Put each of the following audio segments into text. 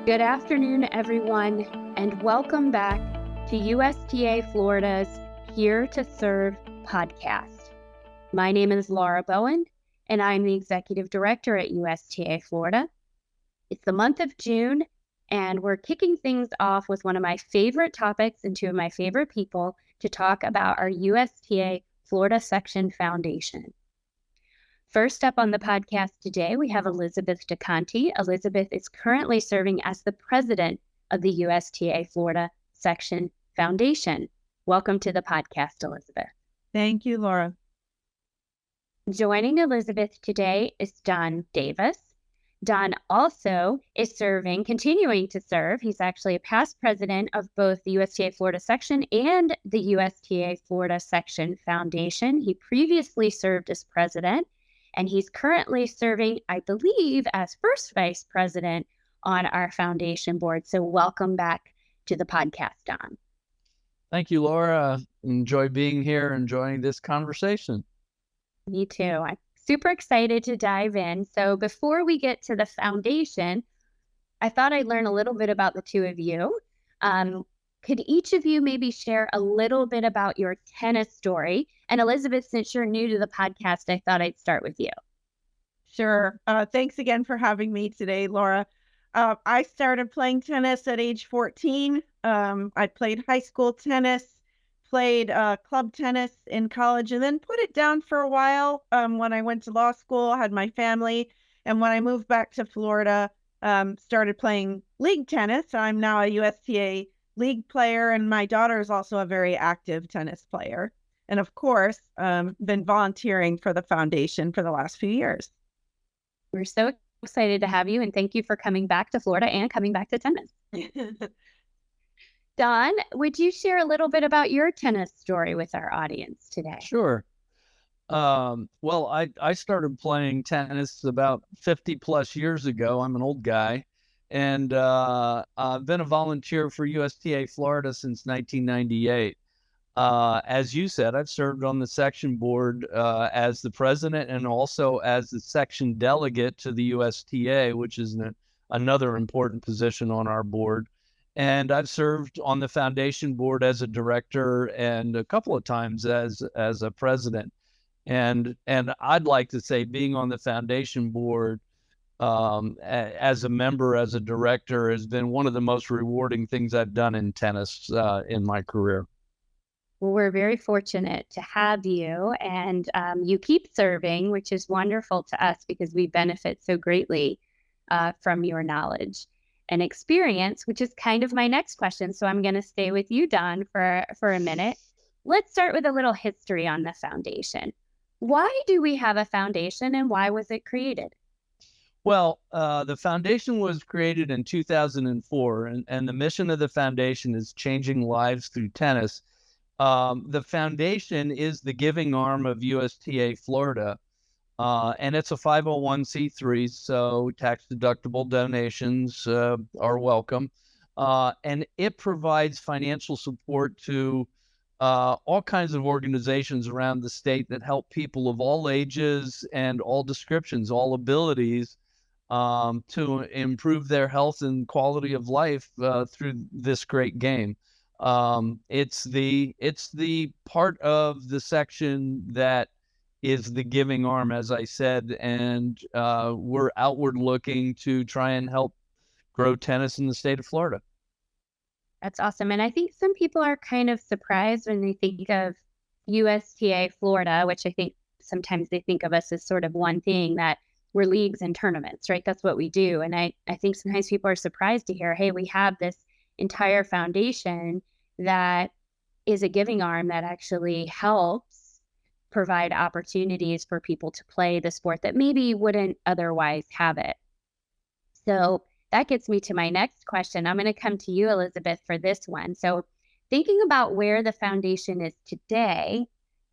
Good afternoon, everyone, and welcome back to USTA Florida's Here to Serve podcast. My name is Laura Bowen, and I'm the Executive Director at USTA Florida. It's the month of June, and we're kicking things off with one of my favorite topics and two of my favorite people to talk about our USTA Florida Section Foundation. First up on the podcast today, we have Elizabeth DeConti. Elizabeth is currently serving as the president of the USTA Florida Section Foundation. Welcome to the podcast, Elizabeth. Thank you, Laura. Joining Elizabeth today is Donn Davis. Donn also is continuing to serve. He's actually a past president of both the USTA Florida Section and the USTA Florida Section Foundation. He previously served as president, and he's currently serving, I believe, as first vice president on our foundation board. So welcome back to the podcast, Donn. Thank you, Laura. Enjoy being here, enjoying this conversation. Me too. I'm super excited to dive in. So before we get to the foundation, I thought I'd learn a little bit about the two of you. Could each of you maybe share a little bit about your tennis story? And Elizabeth, since you're new to the podcast, I thought I'd start with you. Sure. Thanks again for having me today, Laura. I started playing tennis at age 14. I played high school tennis, played club tennis in college, and then put it down for a while when I went to law school, had my family. And when I moved back to Florida, started playing league tennis. I'm now a USTA league player, and my daughter is also a very active tennis player. And of course, been volunteering for the foundation for the last few years. We're so excited to have you, and thank you for coming back to Florida and coming back to tennis. Donn, would you share a little bit about your tennis story with our audience today? Sure. Well, I started playing tennis about 50 plus years ago. I'm an old guy. And I've been a volunteer for USTA Florida since 1998. As you said, I've served on the section board as the president and also as the section delegate to the USTA, which is another important position on our board. And I've served on the foundation board as a director and a couple of times as a president. And I'd like to say being on the foundation board as a member, as a director, has been one of the most rewarding things I've done in tennis in my career. Well, we're very fortunate to have you, and you keep serving, which is wonderful to us because we benefit so greatly from your knowledge and experience, which is kind of my next question. So I'm going to stay with you, Donn, for a minute. Let's start with a little history on the foundation. Why do we have a foundation, and why was it created? Well, the foundation was created in 2004, and the mission of the foundation is changing lives through tennis. The foundation is the giving arm of USTA Florida, and it's a 501c3, so tax-deductible donations are welcome. And it provides financial support to all kinds of organizations around the state that help people of all ages and all descriptions, all abilities, to improve their health and quality of life through this great game. It's the part of the section that is the giving arm, as I said, and we're outward looking to try and help grow tennis in the state of Florida. That's awesome. And I think some people are kind of surprised when they think of USTA Florida, which I think sometimes they think of us as sort of one thing, that we're leagues and tournaments, right? That's what we do. And I think sometimes people are surprised to hear, hey, we have this entire foundation that is a giving arm that actually helps provide opportunities for people to play the sport that maybe wouldn't otherwise have it. So that gets me to my next question. I'm going to come to you, Elizabeth, for this one. So thinking about where the foundation is today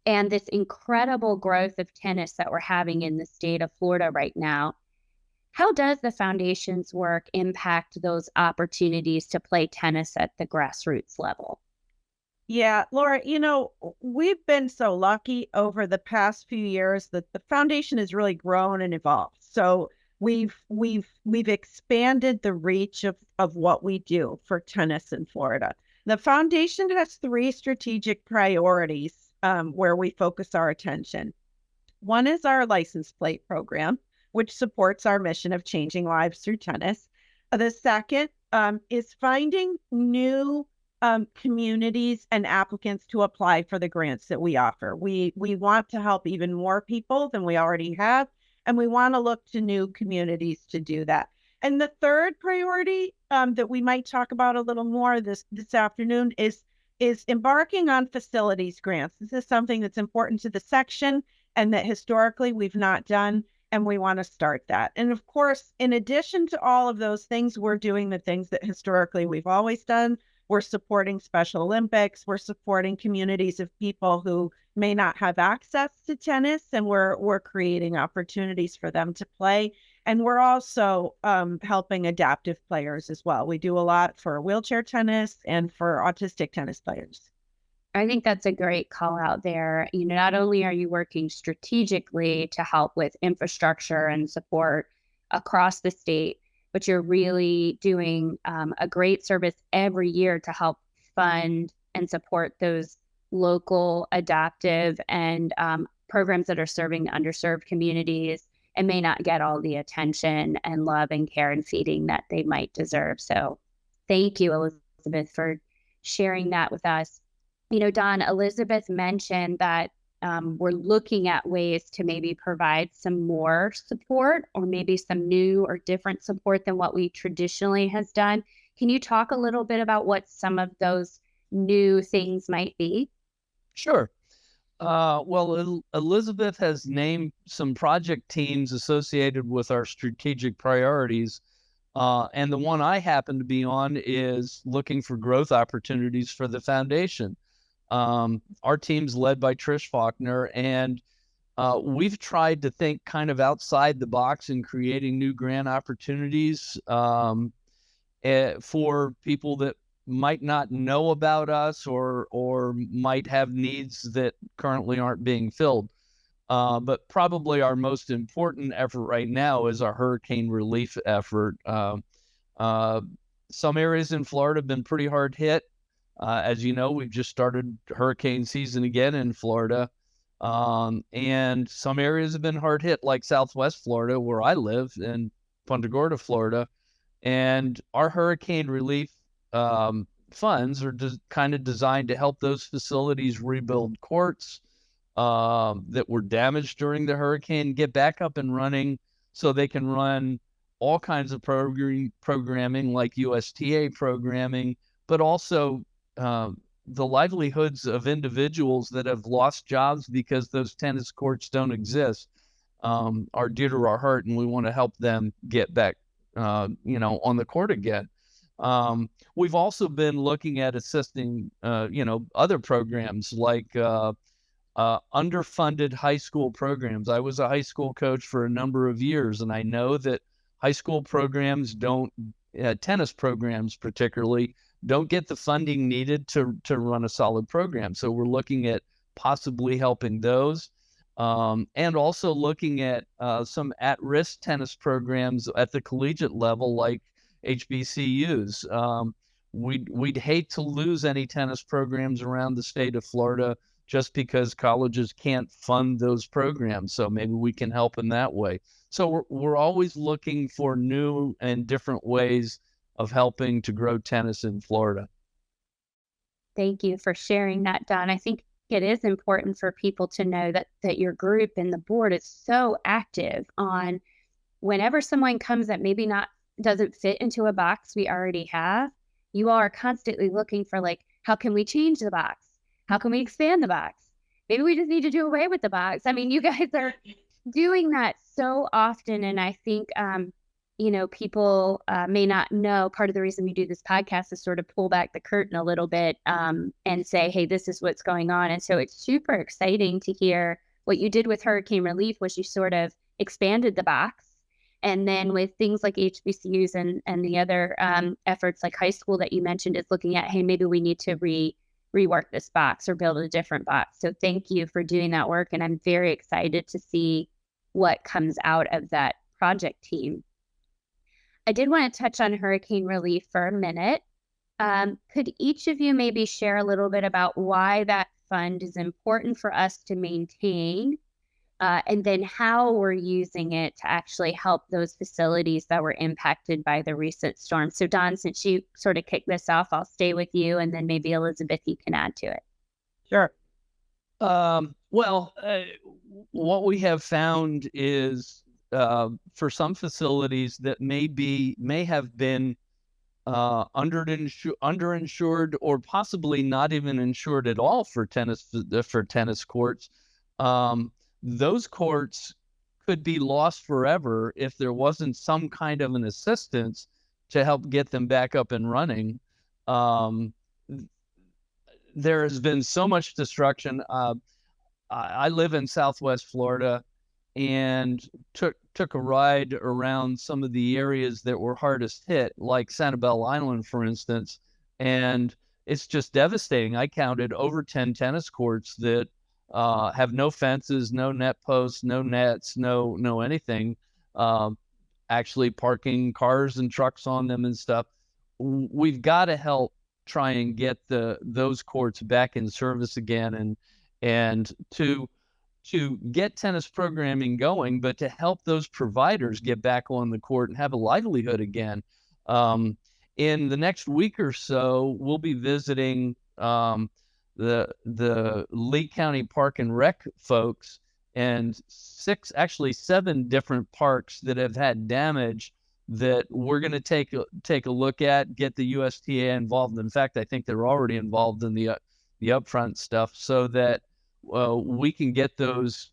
and this incredible growth of tennis that we're having in the state of Florida right now, how does the foundation's work impact those opportunities to play tennis at the grassroots level? Yeah, Laura, we've been so lucky over the past few years that the foundation has really grown and evolved. So we've expanded the reach of what we do for tennis in Florida. The foundation has 3 strategic priorities where we focus our attention. One is our license plate program, which supports our mission of changing lives through tennis. The second is finding new communities and applicants to apply for the grants that we offer. We want to help even more people than we already have, and we want to look to new communities to do that. And the third priority that we might talk about a little more this afternoon is embarking on facilities grants. This is something that's important to the section and that historically we've not done, and we want to start that. And of course, in addition to all of those things, we're doing the things that historically we've always done. We're supporting Special Olympics. We're supporting communities of people who may not have access to tennis, and we're creating opportunities for them to play. And we're also helping adaptive players as well. We do a lot for wheelchair tennis and for autistic tennis players. I think that's a great call out there. Not only are you working strategically to help with infrastructure and support across the state, but you're really doing a great service every year to help fund and support those local adaptive and programs that are serving underserved communities and may not get all the attention and love and care and feeding that they might deserve. So thank you, Elizabeth, for sharing that with us. Donn, Elizabeth mentioned that we're looking at ways to maybe provide some more support or maybe some new or different support than what we traditionally has done. Can you talk a little bit about what some of those new things might be? Sure. Well, Elizabeth has named some project teams associated with our strategic priorities. And the one I happen to be on is looking for growth opportunities for the foundation. Our team's led by Trish Faulkner, and we've tried to think kind of outside the box in creating new grant opportunities for people that might not know about us or might have needs that currently aren't being filled. But probably our most important effort right now is our hurricane relief effort. Some areas in Florida have been pretty hard hit. As you know, we've just started hurricane season again in Florida. And some areas have been hard hit, like Southwest Florida, where I live, and Punta Gorda, Florida. And our hurricane relief funds are kind of designed to help those facilities rebuild courts that were damaged during the hurricane, get back up and running so they can run all kinds of programming like USTA programming, but also the livelihoods of individuals that have lost jobs because those tennis courts don't exist are dear to our heart, and we want to help them get back on the court again. We've also been looking at assisting other programs like underfunded high school programs. I was a high school coach for a number of years, and I know that high school programs tennis programs particularly, don't get the funding needed to run a solid program. So we're looking at possibly helping those, and also looking at some at-risk tennis programs at the collegiate level, like HBCUs. We'd hate to lose any tennis programs around the state of Florida just because colleges can't fund those programs. So maybe we can help in that way. So we're always looking for new and different ways of helping to grow tennis in Florida. Thank you for sharing that, Donn. I think it is important for people to know that your group and the board is so active on whenever someone comes that maybe doesn't fit into a box we already have. You all are constantly looking for, like, how can we change the box? How can we expand the box? Maybe we just need to do away with the box. I mean, you guys are doing that so often. And I think, people may not know, part of the reason we do this podcast is sort of pull back the curtain a little bit and say, hey, this is what's going on. And so it's super exciting to hear what you did with hurricane relief, was you sort of expanded the box. And then with things like HBCUs and the other efforts like high school that you mentioned, is looking at, hey, maybe we need to rework this box or build a different box. So thank you for doing that work. And I'm very excited to see what comes out of that project team. I did want to touch on hurricane relief for a minute. Could each of you maybe share a little bit about why that fund is important for us to maintain, and then how we're using it to actually help those facilities that were impacted by the recent storm? So Donn, since you sort of kicked this off, I'll stay with you, and then maybe Elizabeth, you can add to it. Sure. Well, what we have found is for some facilities that may have been underinsured or possibly not even insured at all for tennis courts. Those courts could be lost forever if there wasn't some kind of an assistance to help get them back up and running. There has been so much destruction. I live in Southwest Florida and took a ride around some of the areas that were hardest hit, like Sanibel Island, for instance, and it's just devastating. I counted over 10 tennis courts that have no fences, no net posts, no nets, no anything, actually parking cars and trucks on them and stuff. We've got to help try and get those courts back in service again, and to get tennis programming going, but to help those providers get back on the court and have a livelihood again. In the next week or so, we'll be visiting the Lee County Park and Rec folks, and 7 different parks that have had damage that we're going to take a look at, get the USTA involved. In fact, I think they're already involved in the upfront stuff, so that we can get those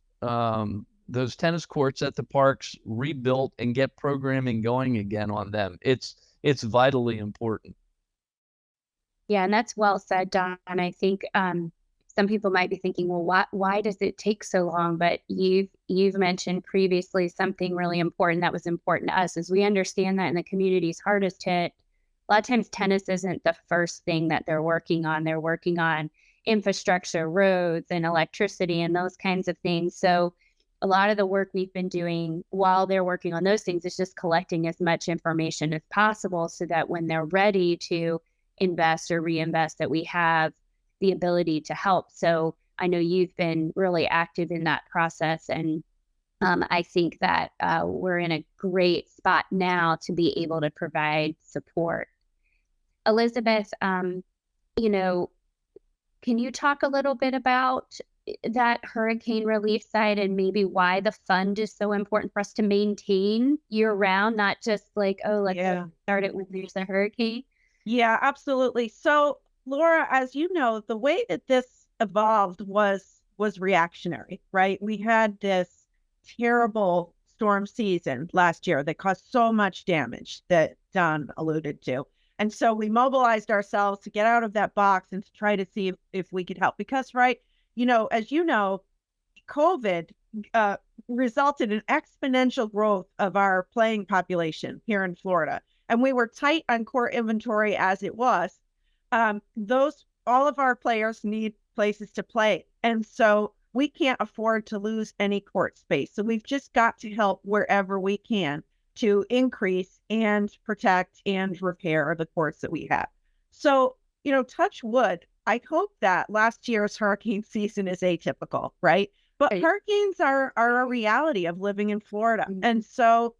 tennis courts at the parks rebuilt and get programming going again on them. It's vitally important. Yeah, and that's well said, Donn. And I think some people might be thinking, well, why does it take so long? But you've mentioned previously something really important that was important to us, is we understand that in the communities hardest hit, a lot of times tennis isn't the first thing that they're working on. They're working on infrastructure, roads, and electricity, and those kinds of things. So a lot of the work we've been doing while they're working on those things is just collecting as much information as possible, so that when they're ready to invest or reinvest, that we have the ability to help. So I know you've been really active in that process, and I think that we're in a great spot now to be able to provide support. Elizabeth, can you talk a little bit about that hurricane relief side, and maybe why the fund is so important for us to maintain year round, not just like, let's start it when there's a hurricane? Yeah, absolutely. So Laura, as you know, the way that this evolved was reactionary, right? We had this terrible storm season last year that caused so much damage that Donn alluded to. And so we mobilized ourselves to get out of that box and to try to see if we could help. Because, right, as you know, COVID resulted in exponential growth of our playing population here in Florida. And we were tight on court inventory as it was. All of our players need places to play. And so we can't afford to lose any court space. So we've just got to help wherever we can to increase and protect and repair the courts that we have. So, touch wood, I hope that last year's hurricane season is atypical, right? But hurricanes are a reality of living in Florida. Mm-hmm. And so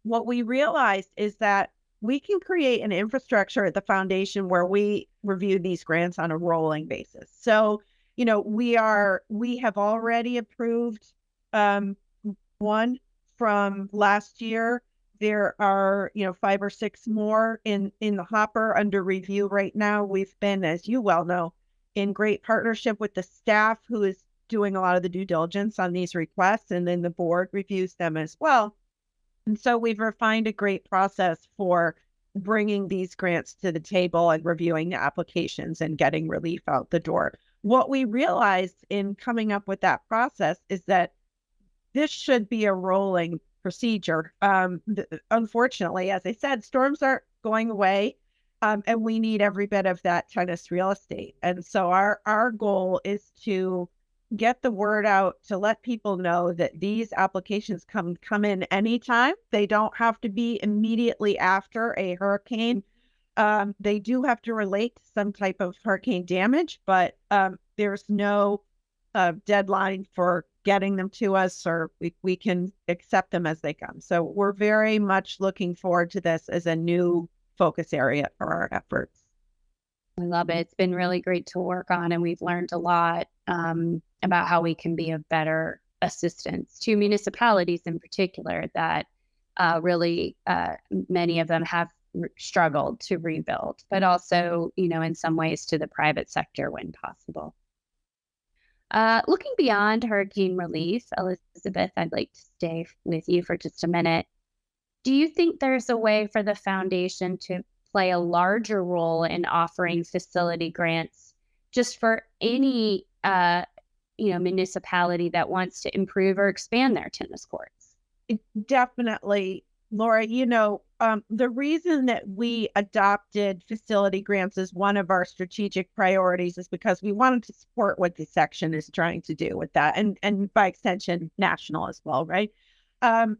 what we realized is that we can create an infrastructure at the foundation where we review these grants on a rolling basis. So, we have already approved one from last year. There are, 5 or 6 more in the hopper under review right now. We've been, as you well know, in great partnership with the staff who is doing a lot of the due diligence on these requests, and then the board reviews them as well. And so we've refined a great process for bringing these grants to the table and reviewing the applications and getting relief out the door. What we realized in coming up with that process is that this should be a rolling procedure. Unfortunately, as I said, storms aren't going away, and we need every bit of that tennis real estate. And so our goal is to get the word out to let people know that these applications come in anytime. They don't have to be immediately after a hurricane. They do have to relate to some type of hurricane damage, but there's no deadline for getting them to us, or we can accept them as they come. So we're very much looking forward to this as a new focus area for our efforts. I love it. It's been really great to work on, and we've learned a lot about how we can be of better assistance to municipalities in particular that really many of them have struggled to rebuild, but also, in some ways to the private sector when possible. Looking beyond hurricane relief, Elizabeth, I'd like to stay with you for just a minute. Do you think there's a way for the foundation to play a larger role in offering facility grants just for any municipality that wants to improve or expand their tennis courts? Definitely, Laura. The reason that we adopted facility grants as one of our strategic priorities is because we wanted to support what the section is trying to do with that, and by extension, national as well, right? And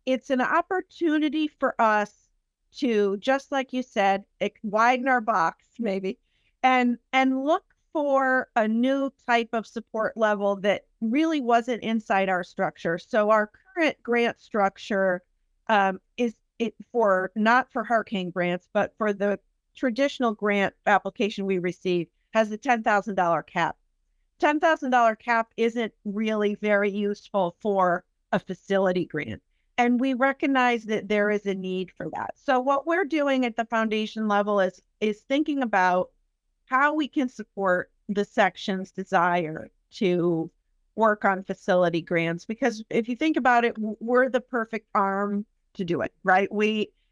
it's an opportunity for us to, just like you said, widen our box maybe, and look for a new type of support level that really wasn't inside our structure. So our current grant structure is it for not for hurricane grants, but for the traditional grant application we receive has a $10,000 cap. $10,000 cap isn't really very useful for a facility grant. And we recognize that there is a need for that. So what we're doing at the foundation level is thinking about how we can support the section's desire to work on facility grants. Because if you think about it, we're the perfect arm to do it, right?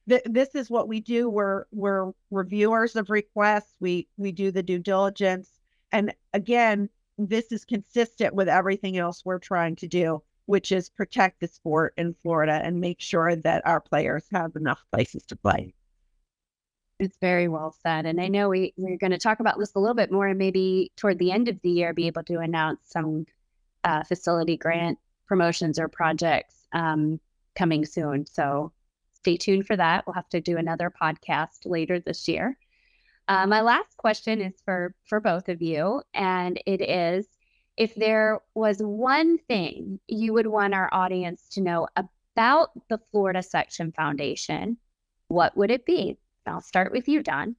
This is what we do. We're reviewers of requests. We do the due diligence. And again, this is consistent with everything else we're trying to do, which is protect the sport in Florida and make sure that our players have enough places to play. It's very well said. And I know we're going to talk about this a little bit more, and maybe toward the end of the year, be able to announce some facility grant promotions or projects coming soon. So stay tuned for that. We'll have to do another podcast later this year. My last question is for both of you, and it is, if there was one thing you would want our audience to know about the Florida Section Foundation, what would it be? I'll start with you, Donn.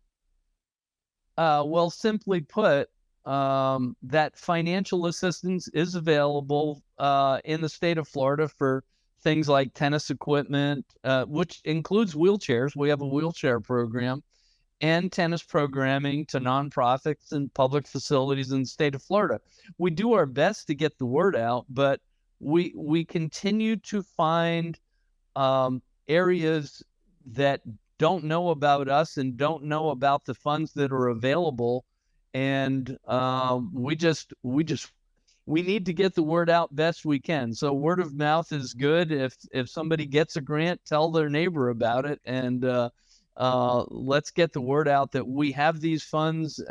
Well, simply put, that financial assistance is available in the state of Florida for things like tennis equipment, which includes wheelchairs. We have a wheelchair program, and tennis programming to nonprofits and public facilities in the state of Florida. We do our best to get the word out, but we continue to find areas that don't know about us and don't know about the funds that are available. And we need to get the word out best we can. So word of mouth is good. If somebody gets a grant, tell their neighbor about it, and let's get the word out that we have these funds.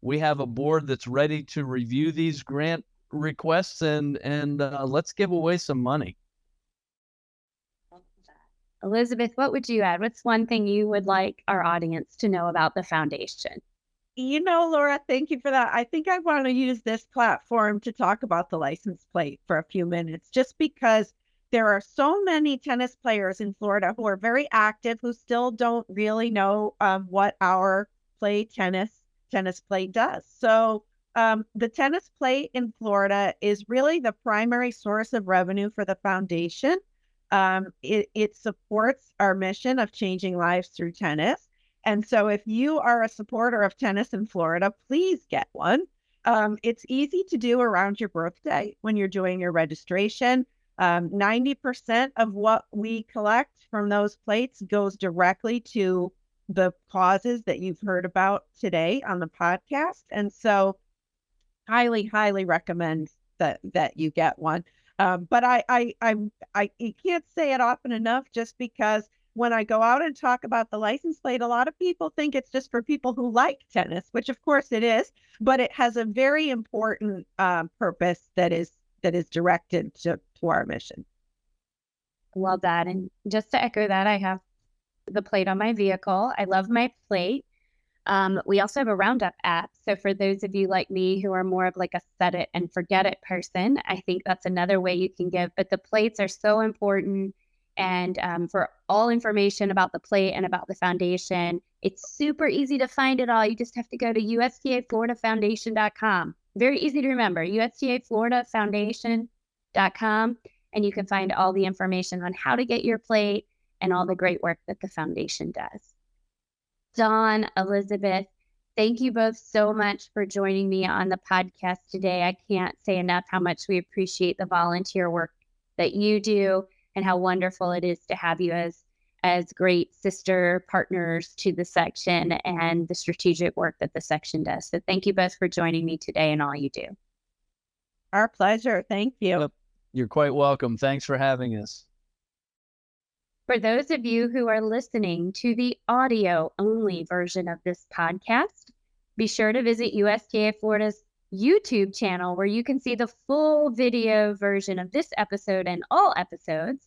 We have a board that's ready to review these grant requests, and let's give away some money. Elizabeth, what would you add? What's one thing you would like our audience to know about the foundation? Laura, thank you for that. I think I want to use this platform to talk about the license plate for a few minutes, just because there are so many tennis players in Florida who are very active, who still don't really know what our tennis plate does. So the tennis plate in Florida is really the primary source of revenue for the foundation. It supports our mission of changing lives through tennis. And so if you are a supporter of tennis in Florida, please get one. It's easy to do around your birthday when you're doing your registration. 90% of what we collect from those plates goes directly to the causes that you've heard about today on the podcast. And so highly, highly recommend that you get one. But I can't say it often enough, just because when I go out and talk about the license plate, a lot of people think it's just for people who like tennis, which of course it is, but it has a very important purpose that is directed to our mission. Love that. And just to echo that, I have the plate on my vehicle. I love my plate. We also have a Roundup app. So for those of you like me who are more of like a set it and forget it person, I think that's another way you can give. But the plates are so important. And for all information about the plate and about the foundation, it's super easy to find it all. You just have to go to USTAFloridaFoundation.com. Very easy to remember, USTAFloridaFoundation.com. And you can find all the information on how to get your plate and all the great work that the foundation does. Donn, Elizabeth, thank you both so much for joining me on the podcast today. I can't say enough how much we appreciate the volunteer work that you do and how wonderful it is to have you as great sister partners to the section and the strategic work that the section does. So thank you both for joining me today and all you do. Our pleasure. Thank you. You're quite welcome. Thanks for having us. For those of you who are listening to the audio-only version of this podcast, be sure to visit USTA Florida's YouTube channel where you can see the full video version of this episode and all episodes.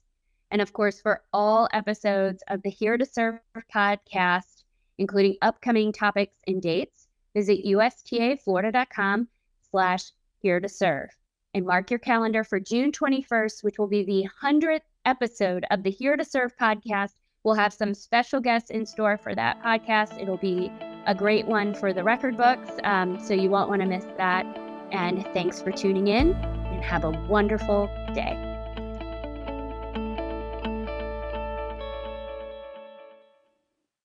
And of course, for all episodes of the Here to Serve podcast, including upcoming topics and dates, visit USTAFlorida.com/here to serve. And mark your calendar for June 21st, which will be the 100th episode of the Here to Serve podcast. We'll have some special guests in store for that podcast. It'll be a great one for the record books, so you won't want to miss that. And thanks for tuning in, and have a wonderful day.